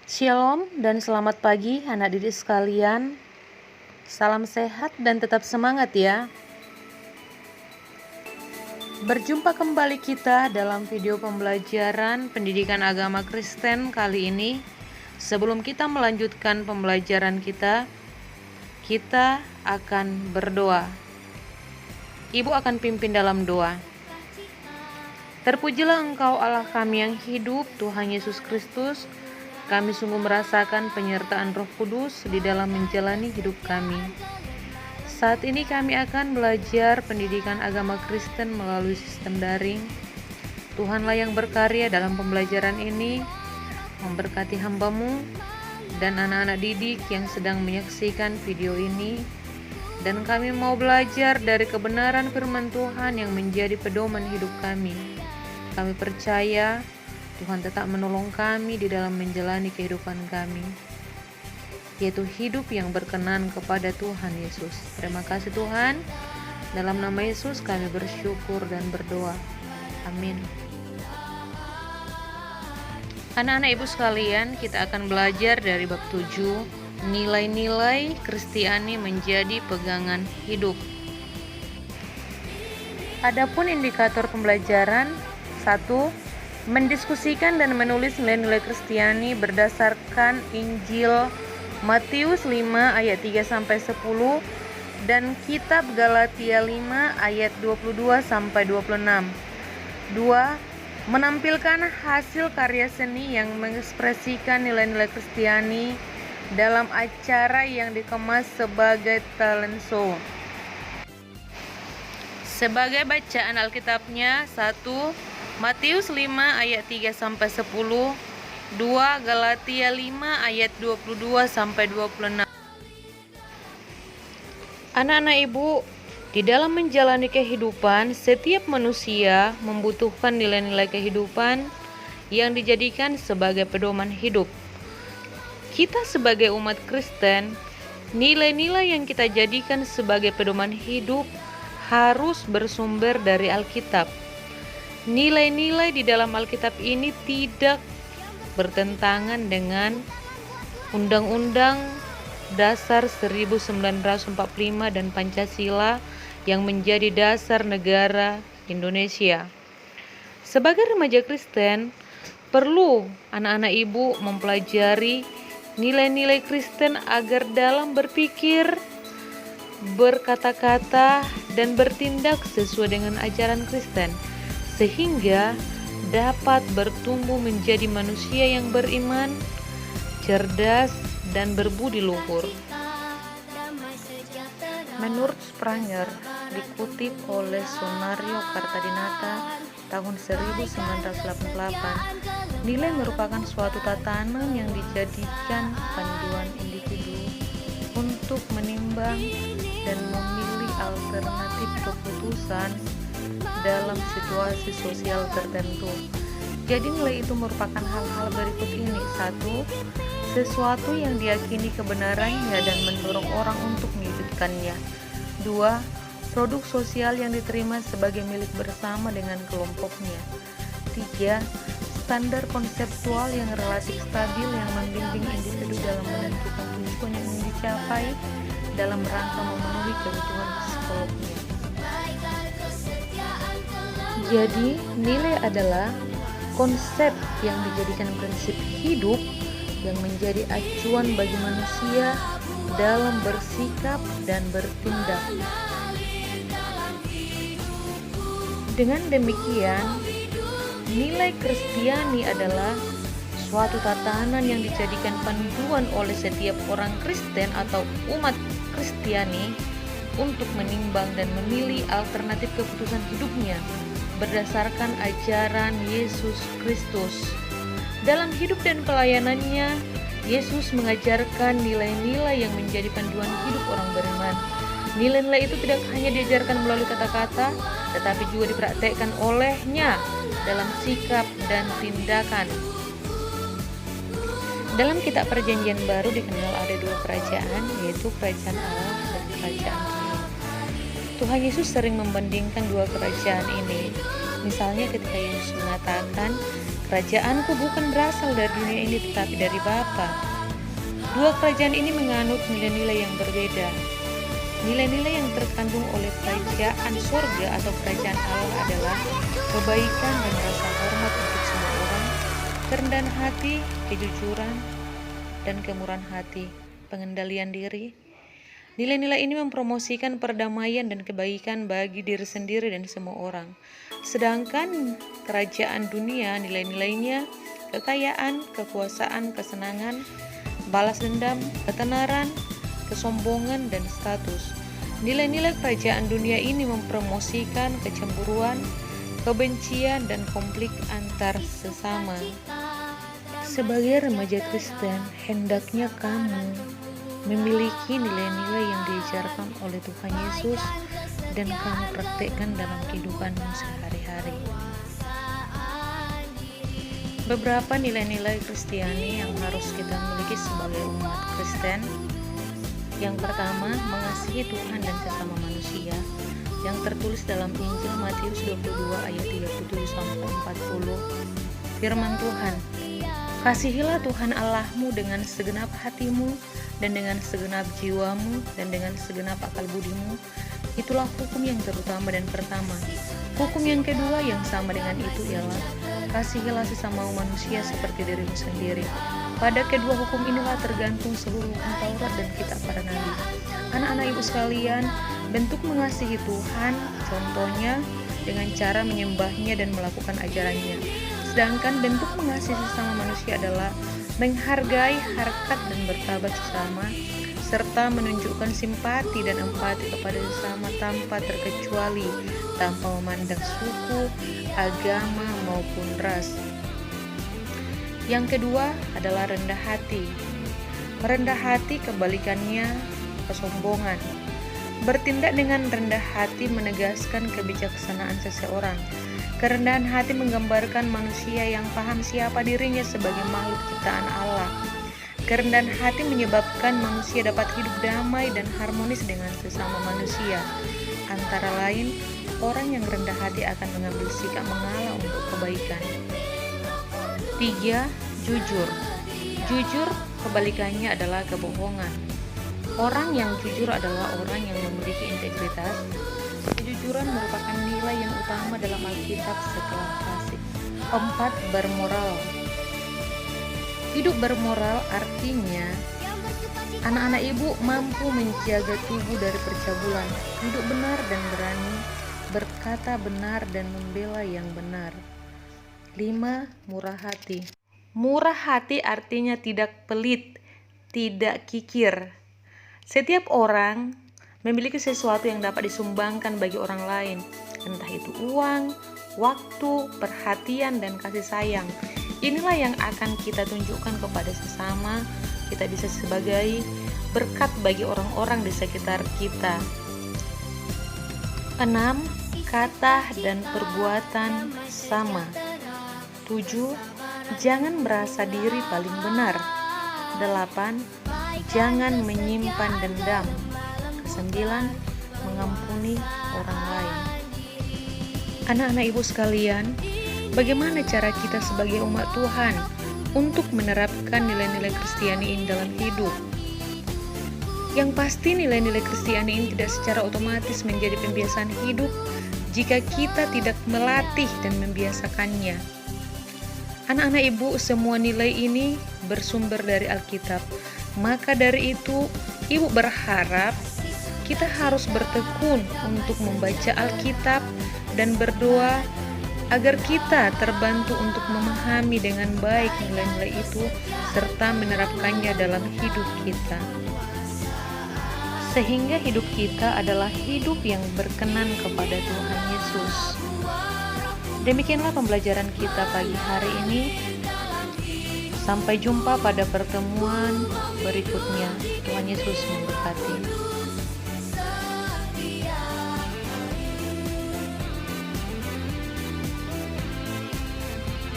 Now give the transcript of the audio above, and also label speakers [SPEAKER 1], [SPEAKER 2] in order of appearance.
[SPEAKER 1] Shalom dan selamat pagi anak didik sekalian. Salam sehat dan tetap semangat ya. Berjumpa kembali kita dalam video pembelajaran pendidikan agama Kristen kali ini. Sebelum kita melanjutkan pembelajaran kita akan berdoa. Ibu akan pimpin dalam doa. Terpujilah Engkau Allah kami yang hidup, Tuhan Yesus Kristus. Kami sungguh merasakan penyertaan Roh Kudus di dalam menjalani hidup kami. Saat ini kami akan belajar pendidikan agama Kristen melalui sistem daring. Tuhanlah yang berkarya dalam pembelajaran ini, memberkati hamba-Mu dan anak-anak didik yang sedang menyaksikan video ini. Dan kami mau belajar dari kebenaran firman Tuhan yang menjadi pedoman hidup kami. Kami percaya Tuhan tetap menolong kami di dalam menjalani kehidupan kami, yaitu hidup yang berkenan kepada Tuhan Yesus. Terima kasih Tuhan. Dalam nama Yesus kami bersyukur dan berdoa. Amin. Anak-anak ibu sekalian, kita akan belajar dari bab 7, nilai-nilai Kristiani menjadi pegangan hidup. Adapun indikator pembelajaran 1. Mendiskusikan dan menulis nilai-nilai Kristiani berdasarkan Injil Matius 5 ayat 3-10 dan kitab Galatia 5 ayat 22-26. 2. Menampilkan hasil karya seni yang mengekspresikan nilai-nilai Kristiani dalam acara yang dikemas sebagai talent show. Sebagai bacaan Alkitabnya, 1. Matius 5 ayat 3-10, 2. Galatia 5 ayat 22-26. Anak-anak ibu, di dalam menjalani kehidupan, setiap manusia membutuhkan nilai-nilai kehidupan yang dijadikan sebagai pedoman hidup. Kita sebagai umat Kristen, nilai-nilai yang kita jadikan sebagai pedoman hidup harus bersumber dari Alkitab. Nilai-nilai di dalam Alkitab ini tidak bertentangan dengan Undang-Undang Dasar 1945 dan Pancasila yang menjadi dasar negara Indonesia. Sebagai remaja Kristen, perlu anak-anak ibu mempelajari nilai-nilai Kristen agar dalam berpikir, berkata-kata, dan bertindak sesuai dengan ajaran Kristen, sehingga dapat bertumbuh menjadi manusia yang beriman, cerdas, dan berbudi luhur. Menurut Spranger, dikutip oleh Sunario Kartadinata tahun 1988, nilai merupakan suatu tatanan yang dijadikan panduan individu untuk menimbang dan memilih alternatif keputusan dalam situasi sosial tertentu. Jadi nilai itu merupakan hal-hal berikut ini. 1. Sesuatu yang diyakini kebenarannya dan mendorong orang untuk mewujudkannya. 2. Produk sosial yang diterima sebagai milik bersama dengan kelompoknya. 3. Standar konseptual yang relatif stabil yang membimbing individu dalam menentukan tujuan yang ingin dicapai dalam rangka memenuhi kebutuhan psikolognya. Jadi, nilai adalah konsep yang dijadikan prinsip hidup yang menjadi acuan bagi manusia dalam bersikap dan bertindak. Dengan demikian, nilai Kristiani adalah suatu tatanan yang dijadikan panduan oleh setiap orang Kristen atau umat Kristiani untuk menimbang dan memilih alternatif keputusan hidupnya berdasarkan ajaran Yesus Kristus. Dalam hidup dan pelayanannya, Yesus mengajarkan nilai-nilai yang menjadi panduan hidup orang beriman. Nilai-nilai itu tidak hanya diajarkan melalui kata-kata, tetapi juga dipraktekkan olehnya dalam sikap dan tindakan. Dalam kitab Perjanjian Baru dikenal ada dua kerajaan, yaitu kerajaan Allah dan kerajaan dunia. Tuhan Yesus sering membandingkan dua kerajaan ini. Misalnya ketika Yesus mengatakan, Kerajaanku bukan berasal dari dunia ini tetapi dari Bapa. Dua kerajaan ini menganut nilai-nilai yang berbeda. Nilai-nilai yang terkandung oleh kerajaan surga atau kerajaan Allah adalah kebaikan dan rasa hormat untuk semua orang, kerendahan hati, kejujuran, dan kemurahan hati, pengendalian diri. Nilai-nilai ini mempromosikan perdamaian dan kebaikan bagi diri sendiri dan semua orang. Sedangkan kerajaan dunia nilai-nilainya kekayaan, kekuasaan, kesenangan, balas dendam, ketenaran, kesombongan, dan status. Nilai-nilai kerajaan dunia ini mempromosikan kecemburuan, kebencian, dan konflik antar sesama. Sebagai remaja Kristen, hendaknya kamu memiliki nilai-nilai yang diajarkan oleh Tuhan Yesus dan kamu praktekkan dalam kehidupanmu sehari-hari. Beberapa nilai-nilai Kristiani yang harus kita miliki sebagai umat Kristen. Yang pertama, mengasihi Tuhan dan sesama manusia, yang tertulis dalam Injil Matius 22 ayat 37-40. Firman Tuhan, kasihilah Tuhan Allahmu dengan segenap hatimu dan dengan segenap jiwamu dan dengan segenap akal budimu. Itulah hukum yang terutama dan pertama. Hukum yang kedua yang sama dengan itu ialah kasihilah sesama manusia seperti dirimu sendiri. Pada kedua hukum inilah tergantung seluruh hukum Taurat dan kitab para nabi. Anak-anak ibu sekalian, bentuk mengasihi Tuhan contohnya dengan cara menyembahnya dan melakukan ajarannya. Sedangkan bentuk mengasihi sesama manusia adalah menghargai, harkat, dan bersahabat sesama, serta menunjukkan simpati dan empati kepada sesama tanpa terkecuali, tanpa memandang suku, agama, maupun ras. Yang kedua adalah rendah hati. Rendah hati kebalikannya kesombongan. Bertindak dengan rendah hati menegaskan kebijaksanaan seseorang. Kerendahan hati menggambarkan manusia yang paham siapa dirinya sebagai makhluk ciptaan Allah. Kerendahan hati menyebabkan manusia dapat hidup damai dan harmonis dengan sesama manusia. Antara lain, orang yang rendah hati akan mengambil sikap mengalah untuk kebaikan. 3. Jujur. Jujur kebalikannya adalah kebohongan. Orang yang jujur adalah orang yang memiliki integritas. Kejujuran merupakan nilai yang utama dalam Alkitab setelah kasih. 4. Bermoral. Hidup bermoral artinya anak-anak ibu mampu menjaga tubuh dari percabulan, hidup benar dan berani, berkata benar dan membela yang benar. 5. Murah hati. Murah hati artinya tidak pelit, tidak kikir. Setiap orang memiliki sesuatu yang dapat disumbangkan bagi orang lain, entah itu uang, waktu, perhatian, dan kasih sayang. Inilah yang akan kita tunjukkan kepada sesama. Kita bisa sebagai berkat bagi orang-orang di sekitar kita. 6. Kata dan perbuatan sama. 7. Jangan merasa diri paling benar. 8. Jangan menyimpan dendam. 9. Mengampuni orang lain. Anak-anak ibu sekalian, bagaimana cara kita sebagai umat Tuhan untuk menerapkan nilai-nilai Kristiani ini dalam hidup? Yang pasti nilai-nilai Kristiani ini tidak secara otomatis menjadi pembiasaan hidup jika kita tidak melatih dan membiasakannya. Anak-anak ibu, semua nilai ini bersumber dari Alkitab. Maka dari itu, ibu berharap kita harus bertekun untuk membaca Alkitab dan berdoa agar kita terbantu untuk memahami dengan baik nilai-nilai itu serta menerapkannya dalam hidup kita. Sehingga hidup kita adalah hidup yang berkenan kepada Tuhan Yesus. Demikianlah pembelajaran kita pagi hari ini. Sampai jumpa pada pertemuan berikutnya. Tuhan Yesus memberkati.